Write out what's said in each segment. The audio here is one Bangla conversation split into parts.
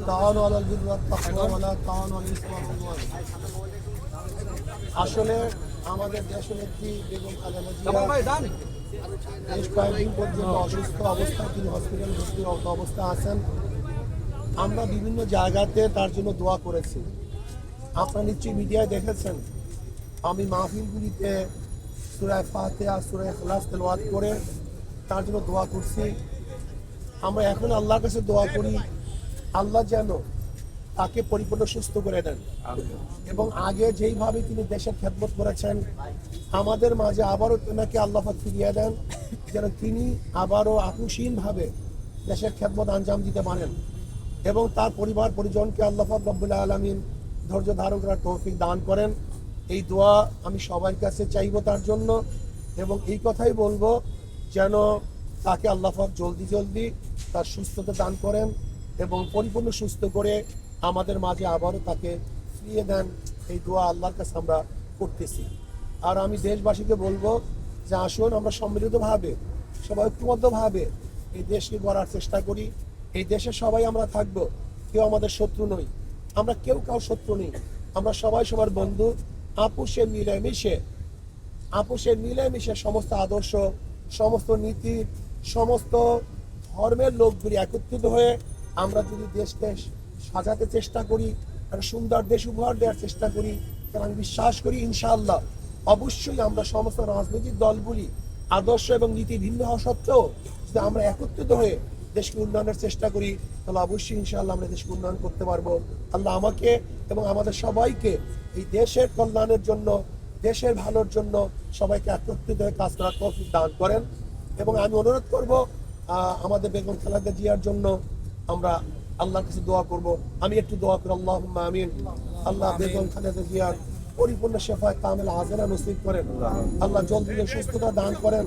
তাআওয়ানু আলাল বিররি ওয়াত তাকওয়া ওয়া লা তাআওয়ানু আলাল ইসমি ওয়াল উদওয়ান। আসলে আমাদের দেশনেত্রী বেগম খালেদা জিয়া বেশ কয়েকদিন পর্যন্ত অসুস্থ অবস্থায় তিনি হসপিটালে ভর্তি অবস্থা আছেন। আমরা বিভিন্ন জায়গাতে তার জন্য দোয়া করেছি। আপনারা নিশ্চয়ই মিডিয়ায় দেখেছেন, আমি মাহফিলগুলিতে সূরা ফাতিহা সূরা ইখলাস তেলাওয়াত করে তার জন্য দোয়া করছি। আমরা এখন আল্লাহর কাছে দোয়া করি, আল্লাহ যেন তাকে পরিপূর্ণ সুস্থ করে দেন এবং আগে যেইভাবে তিনি দেশের খেদমত করেছেন আমাদের মাঝে আবারও তেনাকে আল্লাহ পাক ফিরিয়ে দেন, যেন তিনি আবারও আপোষহীনভাবে দেশের খেদমত আঞ্জাম দিতে পারেন এবং তার পরিবার পরিজনকে আল্লাহ পাক রব্বুল আলামিন ধৈর্য ধারণ করার তৌফিক দান করেন। এই দোয়া আমি সবার কাছে চাইব তার জন্য এবং এই কথাই বলবো যেন তাকে আল্লাহ পাক জলদি জলদি তার সুস্থতা দান করেন এবং পরিপূর্ণ সুস্থ করে আমাদের মাঝে আবারও তাকে ফিরিয়ে দেন। এই দোয়া আল্লাহর কাছে আমরা করতেছি। আর আমি দেশবাসীকে বলবো যে আসুন আমরা সম্মিলিতভাবে সবাই ঐক্যবদ্ধভাবে এই দেশকে গড়ার চেষ্টা করি। এই দেশে সবাই আমরা থাকবো, কেউ আমাদের শত্রু নই, আমরা কেউ কাউ শত্রু নেই, আমরা সবাই সবার বন্ধু। আপোষে মিলেমিশে সমস্ত আদর্শ, সমস্ত নীতি, সমস্ত ধর্মের লোকগুলি একত্রিত হয়ে আমরা যদি দেশকে সাজাতে চেষ্টা করি, একটা সুন্দর দেশ উপহার দেওয়ার চেষ্টা করি, কারণ আমি বিশ্বাস করি ইনশাআল্লাহ অবশ্যই আমরা সমস্ত রাজনৈতিক দলগুলি আদর্শ এবং নীতি ভিন্ন হওয়া সত্ত্বেও যদি আমরা একত্রিত হয়ে দেশকে উন্নয়নের চেষ্টা করি তাহলে অবশ্যই ইনশাআল্লাহ আমরা দেশকে উন্নয়ন করতে পারবো। আল্লাহ আমাকে এবং আমাদের সবাইকে এই দেশের কল্যাণের জন্য, দেশের ভালোর জন্য সবাইকে একত্রিত হয়ে কাজ করার তৌফিক দান করেন। এবং আমি অনুরোধ করব আমাদের বেগম খালেদা জিয়ার জন্য আমরা আল্লাহর কাছে দোয়া করব। আমি একটু দোয়া করি, আল্লাহুম্মা আমিন। আল্লাহ বেগম খালেদা জিয়ার পরিপূর্ণ শেফায়ে কামিল আজেলা নসিব করেন, আল্লাহ জলদি সুস্থতা দান করেন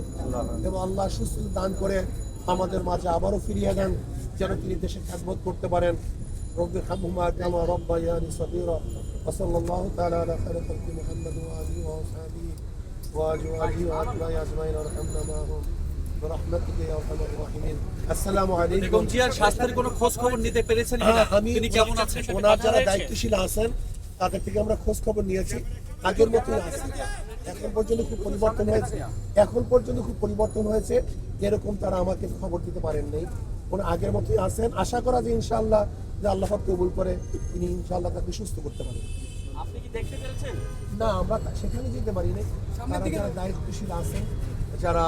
এবং আল্লাহ সুস্থতা দান করে আমাদের মাঝে আবারও ফিরিয়ে দেন যেন তিনি দেশের খেদমত করতে পারেন। রব্বি রহমহুমা কামা রাব্বায়ানি সগীরা ওয়া সাল্লাল্লাহু তাআলা আলা খায়রি খালকি মুহাম্মাদ ওয়া আলিহি ওয়া আসহাবিহি ওয়া আজওয়াজিহি ওয়া আতবাইহি আজমাইন ওয়ারহামনা মাআহুম বিরহমাতিকা ইয়া আরহামার রাহিমিন। আসসালামু আলাইকুম। বেগম জিয়ার স্বাস্থ্যের কোনো খোঁজ খবর নিতে পেরেছেন কিনা? তিনি কেমন আছেন? ওনার যারা দায়িত্বশীল আছেন তাদের থেকে আমরা খোঁজ খবর নিয়েছি, আগের মতোই আছে। এখন পর্যন্ত খুব পরিবর্তন হয়েছে, এরকম তারা আমাকে খবর দিতে পারেন নাই। ওরা আগের মতোই আছেন। আশা করা যে ইনশাআল্লাহ যে আল্লাহ পাক কবুল করে তিনি ইনশাআল্লাহ তাকে সুস্থ করতে পারেন। আপনি কি দেখতে পেরেছেন? না, আমরা সেখানে যেতে পারি নাই। যারা দায়িত্বশীল আছেন, যারা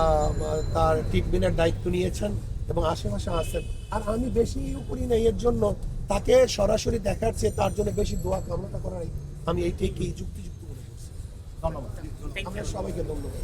তার ট্রিটমেন্টের দায়িত্ব নিয়েছেন এবং আশেপাশে আছেন, আর আমি বেশি করি না এর জন্য তাকে সরাসরি দেখার চেয়ে তার জন্য বেশি দোয়া কামনা করার আমি এইটাকে যুক্তিযুক্ত মনে করছি। ধন্যবাদ। আমরা সবাইকে ধন্যবাদ।